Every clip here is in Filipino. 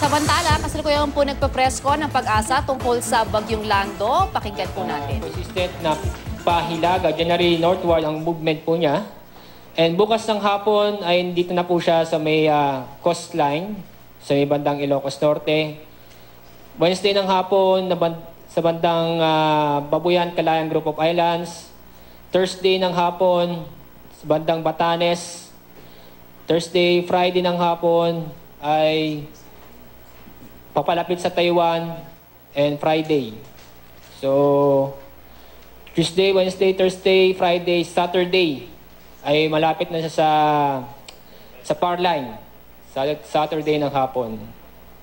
Samantala, kasalukuyan po nagpapresko ng Pag-asa tungkol sa Bagyong Lando. Pakinggan po natin. Persistent na pahilaga, generally northward ang movement po niya. And bukas ng hapon ay dito na po siya sa may coastline, sa may bandang Ilocos Norte. Wednesday ng hapon sa bandang Babuyan, Calayan Group of Islands. Thursday ng hapon sa bandang Batanes. Thursday, Friday ng hapon ay papalapit sa Taiwan, and Friday. So, Tuesday, Wednesday, Thursday, Friday, Saturday ay malapit na siya sa power line sa Saturday ng hapon.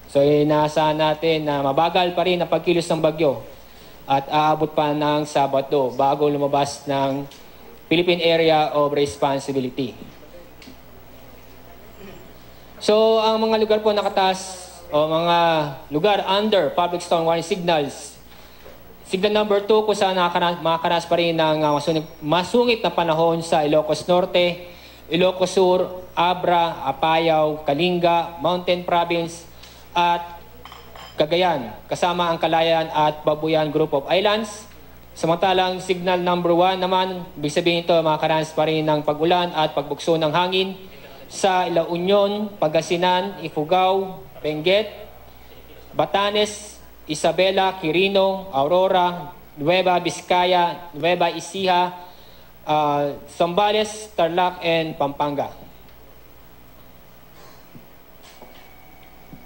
So, inaasahan natin na mabagal pa rin ang pagkilos ng bagyo at aabot pa ng Sabado bago lumabas ng Philippine Area of Responsibility. So, ang mga lugar po nakataas o mga lugar under public storm warning signals. Signal number 2 kung saan makakaras pa rin ng masungit na panahon sa Ilocos Norte, Ilocos Sur, Abra, Apayao, Kalinga, Mountain Province at Cagayan, kasama ang Calayan at Babuyan Group of Islands. Samantalang signal number 1 naman, ibig sabihin ito makakaras pa rin ng pag-ulan at pagbukso ng hangin sa La Union, Pangasinan, Ifugao, Benguet, Batanes, Isabela, Quirino, Aurora, Nueva Vizcaya, Nueva Ecija, Zambales, Tarlac, and Pampanga.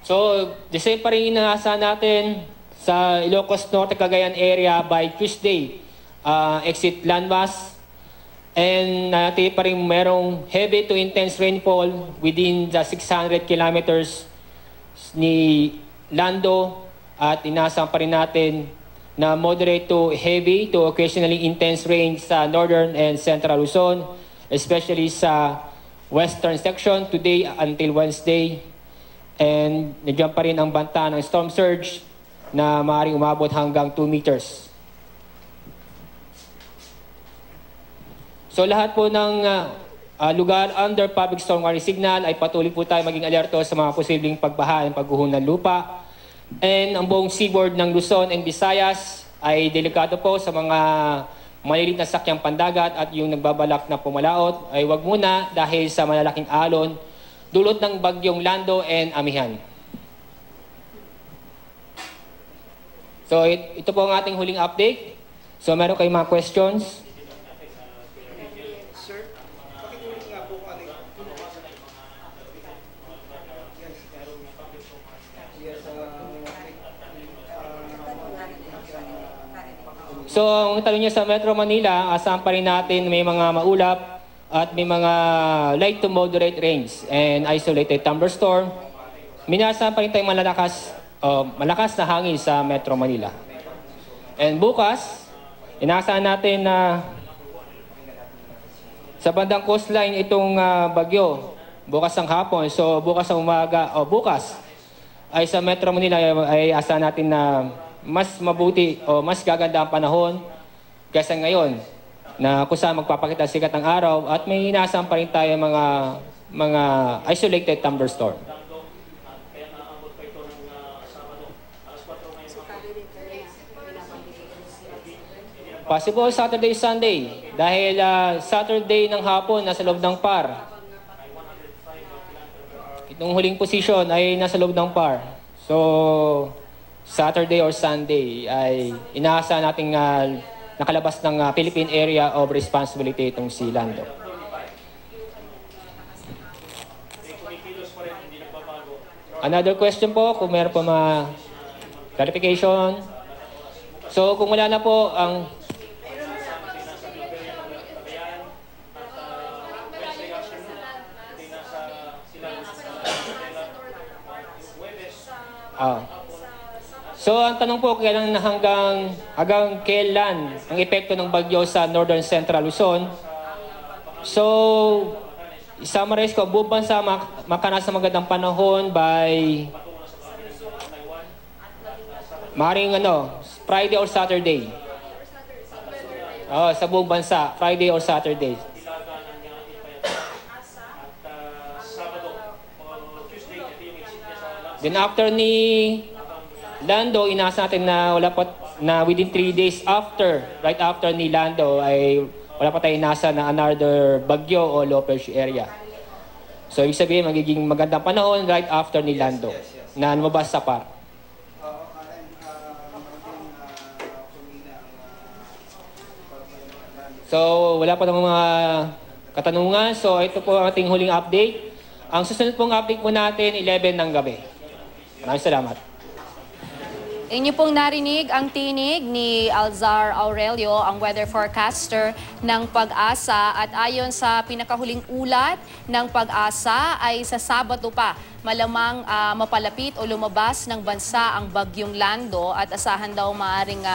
So, the same pa rin inaasahan natin sa Ilocos Norte, Cagayan area by Tuesday. Exit landmass. And natin pa rin merong heavy to intense rainfall within the 600 kilometers ni Lando, at inaasahan pa rin natin na moderate to heavy to occasionally intense rain sa northern and central Luzon, especially sa western section today until Wednesday. And nandiyan pa rin ang banta ng storm surge na maaaring umabot hanggang 2 meters. So lahat po ng lugar under public storm warning signal ay patuloy po tayo maging alerto sa mga posibleng pagbaha at pagguho ng lupa. And ang buong seaboard ng Luzon and Visayas ay delikado po sa mga maliliit na sakyang pandagat, at yung nagbabalak na pumalaot ay wag muna dahil sa malalaking alon dulot ng Bagyong Lando and Amihan. So ito po ang ating huling update. So meron kayong mga questions? So, ang tanong niya sa Metro Manila, asahan pa rin natin may mga maulap at may mga light to moderate rains and isolated thunderstorm. Minasahan pa rin tayong malakas na hangin sa Metro Manila. And bukas, inaasahan natin na sa bandang coastline itong bagyo bukas ng hapon. So, bukas ng umaga o bukas ay sa Metro Manila ay asahan natin na mas mabuti o mas gaganda ang panahon kaysa ngayon na kung saan magpapakita sikat ng araw, at may inaasahan pa rin tayo mga isolated thunderstorm. Possible Saturday, Sunday. Dahil Saturday ng hapon nasa loob ng PAR. Itong huling position ay nasa loob ng PAR. So, Saturday or Sunday ay inaasahan nating nakalabas ng Philippine Area of Responsibility itong si Lando. Another question po, kung meron po mga clarification. So kung wala na po ang So, ang tanong po, hanggang kailan ang epekto ng bagyo sa Northern Central Luzon? So, summarize ko, buong bansa makanasa magandang panahon by maaaring Friday or Saturday. Sa buong bansa, Friday or Saturday. Then after ni Lando, inasa natin na na within 3 days right after ni Lando ay wala pa tayong inasa na another bagyo o low pressure area. So ibig sabihin magiging magandang panahon right after ni Lando na lumabas sa PAR. So wala pa namang mga katanungan. So ito po ang ating huling update. Ang susunod pong update po natin 11 ng gabi. Maraming salamat. Inyo pong narinig ang tinig ni Alzar Aurelio, ang weather forecaster ng Pag-asa. At ayon sa pinakahuling ulat ng Pag-asa ay sa Sabado pa malamang mapalapit o lumabas ng bansa ang bagyong Lando at asahan daw maaring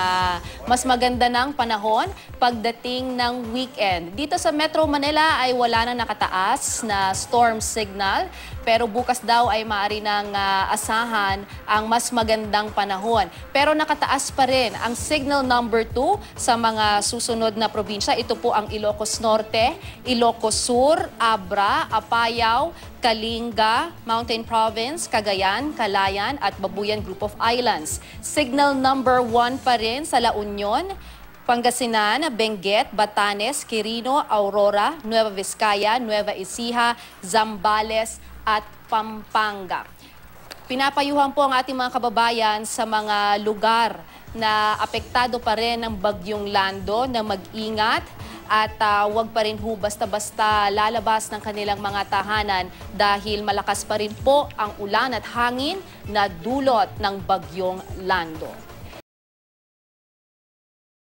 mas maganda ng panahon pagdating ng weekend. Dito sa Metro Manila ay wala nang nakataas na storm signal pero bukas daw ay maaari nang asahan ang mas magandang panahon. Pero nakataas pa rin ang signal number 2 sa mga susunod na probinsya. Ito po ang Ilocos Norte, Ilocos Sur, Abra, Apayao, Kalinga, Mountain Province, Cagayan, Calayan at Babuyan Group of Islands. Signal number 1 pa rin sa La Union, Pangasinan, Benguet, Batanes, Quirino, Aurora, Nueva Vizcaya, Nueva Ecija, Zambales at Pampanga. Pinapayuhan po ang ating mga kababayan sa mga lugar na apektado pa rin ng bagyong Lando na mag-ingat at huwag pa rin basta-basta lalabas ng kanilang mga tahanan dahil malakas pa rin po ang ulan at hangin na dulot ng bagyong Lando.